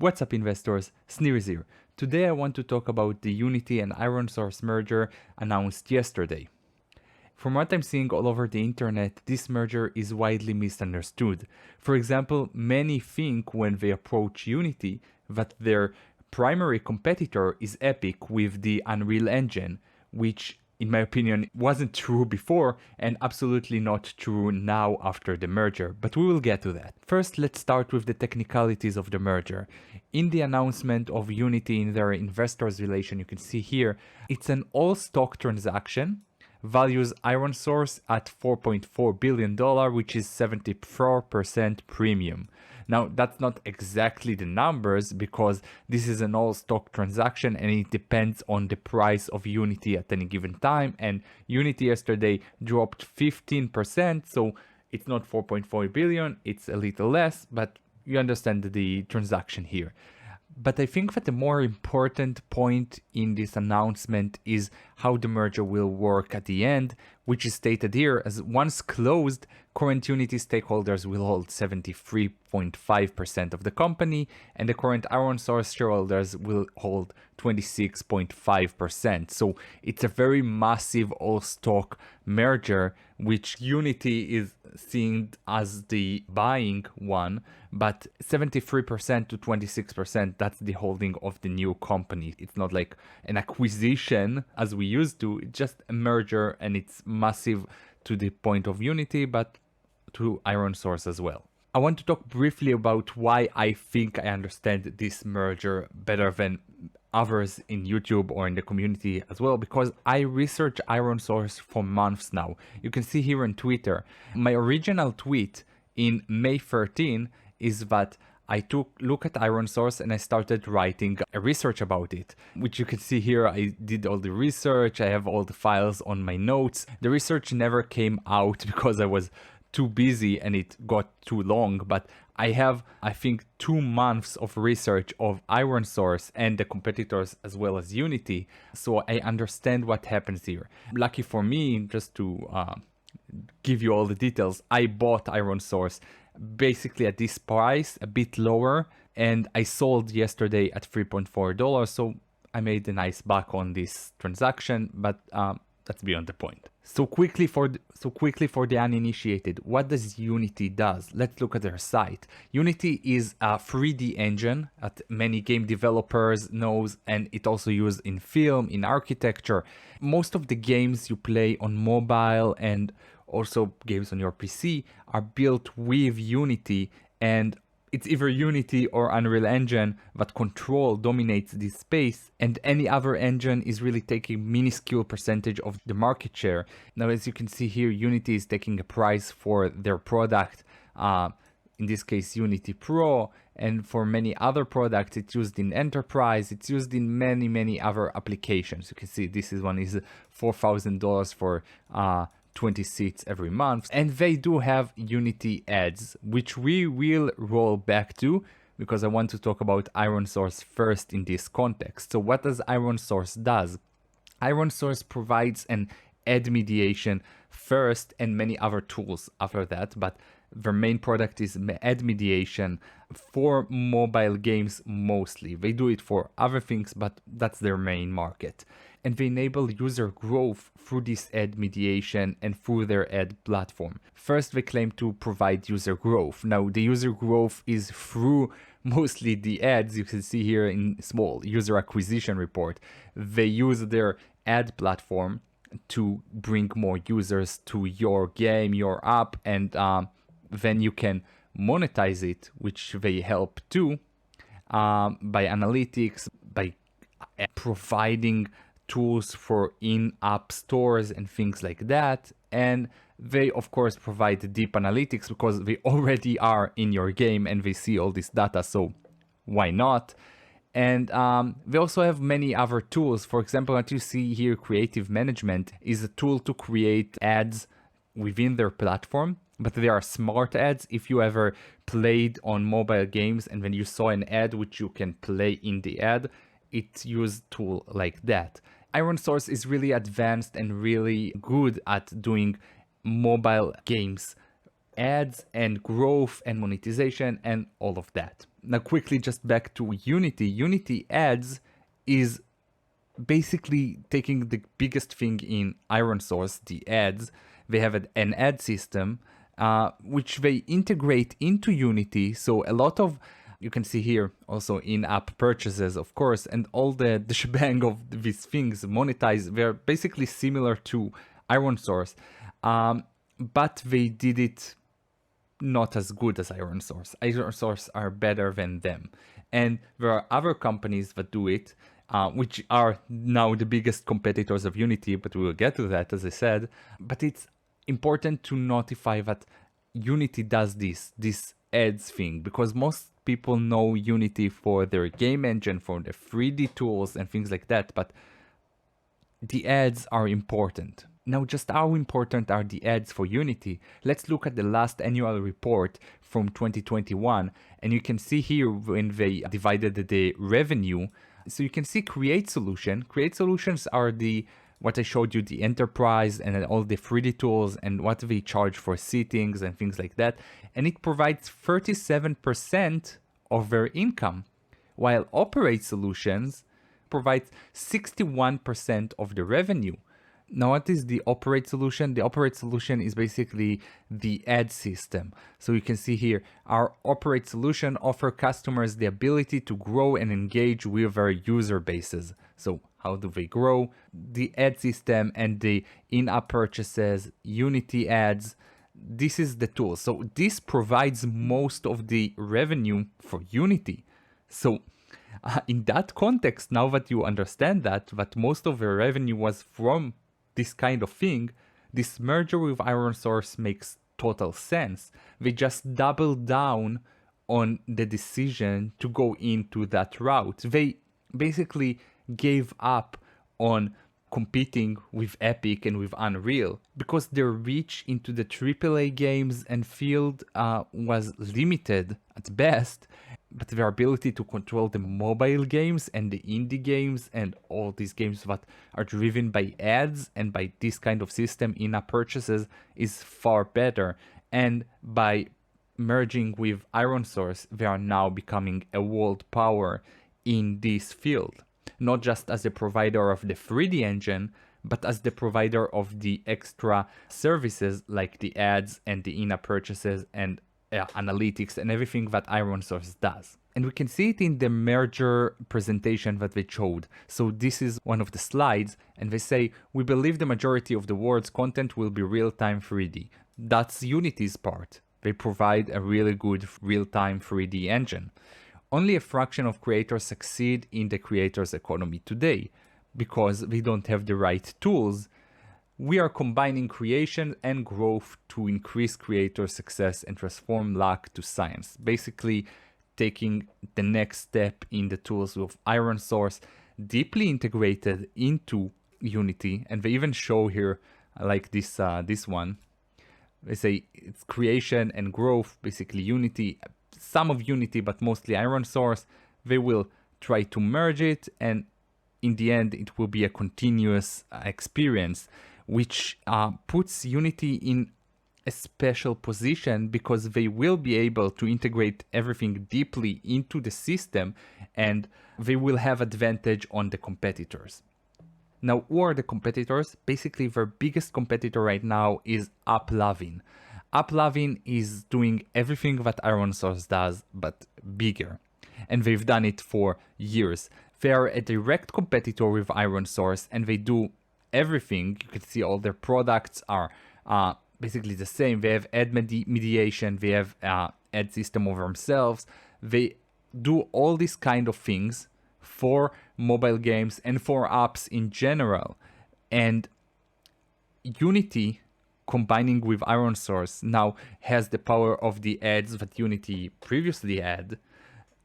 What's up investors, Sneers here. Today I want to talk about the Unity and IronSource merger announced yesterday. From what I'm seeing all over the internet, this merger is widely misunderstood. For example, many think when they approach Unity that their primary competitor is Epic with the Unreal Engine, which in my opinion wasn't true before and absolutely not true now after the merger, but we will get to that. First, let's start with the technicalities of the merger. In the announcement of Unity in their investors relation, you can see here, it's an all-stock transaction, values IronSource at $4.4 billion, which is 74% premium. Now, that's not exactly the numbers because this is an all-stock transaction and it depends on the price of Unity at any given time. And Unity yesterday dropped 15%, so it's not 4.4 billion, it's a little less, but you understand the transaction here. But I think that the more important point in this announcement is how the merger will work at the end, which is stated here as once closed, current Unity stakeholders will hold 73.5% of the company and the current IronSource shareholders will hold 26.5%. So it's a very massive all-stock merger, which Unity is seen as the buying one, but 73% to 26%, that's the holding of the new company. It's not like an acquisition as we used to, it's just a merger and it's massive to the point of Unity, but to IronSource as well. I want to talk briefly about why I think I understand this merger better than others in YouTube or in the community as well, because I research IronSource for months now. You can see here on Twitter, my original tweet in May 13 is that I took a look at IronSource and I started writing a research about it, which you can see here. I did all the research, I have all the files on my notes. The research never came out because I was too busy and it got too long, but I have, I think, 2 months of research of IronSource and the competitors as well as Unity, so I understand what happens here. Lucky for me, just to give you all the details, I bought IronSource basically at this price, a bit lower, and I sold yesterday at $3.4, so I made a nice buck on this transaction, but that's beyond the point. So quickly for the uninitiated, what does Unity does? Let's look at their site. Unity is a 3D engine that many game developers knows, and it also used in film, in architecture. Most of the games you play on mobile and also games on your PC are built with Unity, and it's either Unity or Unreal Engine that dominates this space, and any other engine is really taking minuscule percentage of the market share. Now, as you can see here, Unity is taking a price for their product, in this case Unity Pro, and for many other products it's used in enterprise, it's used in many other applications. You can see this is one is $4,000 for 20 seats every month, and they do have Unity ads, which we will roll back to because I want to talk about IronSource first in this context. So what does IronSource does? IronSource provides an ad mediation first and many other tools after that, but their main product is ad mediation for mobile games mostly. They do it for other things, but that's their main market. And they enable user growth through this ad mediation and through their ad platform. First, they claim to provide user growth. Now, the user growth is through mostly the ads. You can see here in small user acquisition report. They use their ad platform to bring more users to your game, your app, and then you can monetize it, which they help too, by analytics, by providing tools for in-app stores and things like that. And they of course provide deep analytics because they already are in your game and they see all this data, so why not? And they also have many other tools. For example, what you see here, creative management, is a tool to create ads within their platform, but they are smart ads. If you ever played on mobile games and when you saw an ad which you can play in the ad, it's used tool like that. IronSource is really advanced and really good at doing mobile games ads and growth and monetization and all of that. Now quickly just back to Unity. Unity ads is basically taking the biggest thing in IronSource, the ads. They have an ad system which they integrate into Unity. So a lot of, you can see here also in-app purchases, of course, and all the shebang of these things monetize. They're basically similar to IronSource, but they did it not as good as IronSource. IronSource are better than them. And there are other companies that do it, which are now the biggest competitors of Unity, but we will get to that, as I said. But it's important to notify that Unity does this ads thing, because most people know Unity for their game engine, for the 3D tools and things like that, but the ads are important. Now, just how important are the ads for Unity? Let's look at the last annual report from 2021, and you can see here when they divided the revenue. So you can see Create Solution. Create Solutions are what I showed you, the enterprise and all the 3D tools and what they charge for settings and things like that. And it provides 37% of their income, while Operate Solutions provides 61% of the revenue. Now, what is the Operate Solution? The Operate Solution is basically the ad system. So you can see here, our Operate Solution offer customers the ability to grow and engage with their user bases. So how do they grow? The ad system and the in-app purchases, Unity ads, this is the tool. So this provides most of the revenue for Unity. So in that context, now that you understand that most of the revenue was from this kind of thing, this merger with IronSource makes total sense. They just doubled down on the decision to go into that route. They basically gave up on competing with Epic and with Unreal because their reach into the AAA games and field was limited at best, but their ability to control the mobile games and the indie games and all these games that are driven by ads and by this kind of system in-app purchases is far better. And by merging with IronSource, they are now becoming a world power in this field. Not just as a provider of the 3D engine, but as the provider of the extra services like the ads and the in-app purchases and analytics and everything that IronSource does. And we can see it in the merger presentation that they showed. So this is one of the slides, and they say, we believe the majority of the world's content will be real-time 3D. That's Unity's part. They provide a really good real-time 3D engine. Only a fraction of creators succeed in the creators economy today because they don't have the right tools. We are combining creation and growth to increase creator success and transform luck to science. Basically, taking the next step in the tools of IronSource, deeply integrated into Unity. And they even show here, like this one. They say it's creation and growth, basically Unity, some of Unity, but mostly IronSource. They will try to merge it, and in the end, it will be a continuous experience, which puts Unity in a special position because they will be able to integrate everything deeply into the system, and they will have advantage on the competitors. Now, who are the competitors? Basically, their biggest competitor right now is AppLovin. AppLovin is doing everything that IronSource does, but bigger. And they've done it for years. They are a direct competitor with IronSource, and they do everything. You can see all their products are basically the same. They have ad mediation, they have ad system over themselves. They do all these kind of things for mobile games and for apps in general. And Unity, combining with IronSource, now has the power of the ads that Unity previously had,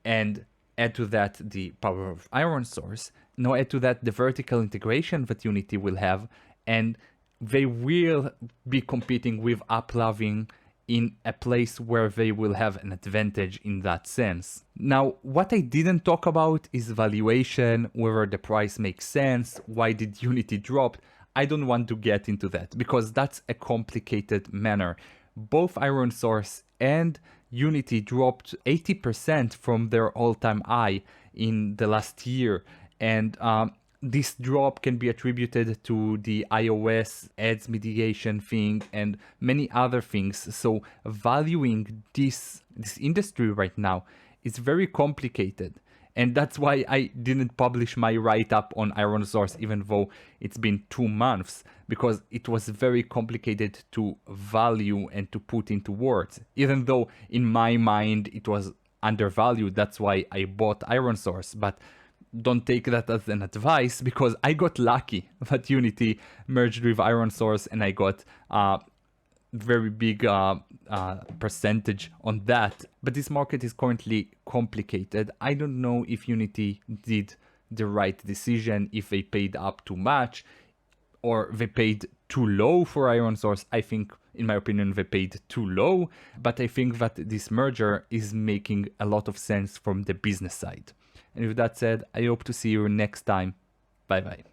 and add to that the power of IronSource. Now add to that the vertical integration that Unity will have, and they will be competing with AppLovin in a place where they will have an advantage in that sense. Now, what I didn't talk about is valuation, whether the price makes sense, why did Unity drop. I don't want to get into that because that's a complicated manner. both IronSource and Unity dropped 80% from their all-time high in the last year. And this drop can be attributed to the iOS ads mitigation thing and many other things. So valuing this industry right now is very complicated. And that's why I didn't publish my write-up on IronSource, even though it's been 2 months, because it was very complicated to value and to put into words. Even though in my mind it was undervalued, that's why I bought IronSource. But don't take that as an advice, because I got lucky that Unity merged with IronSource and I got very big percentage on that. But this market is currently complicated. I don't know if Unity did the right decision, if they paid up too much or they paid too low for IronSource. I think, in my opinion, they paid too low, but I think that this merger is making a lot of sense from the business side. And with that said, I hope to see you next time. Bye bye.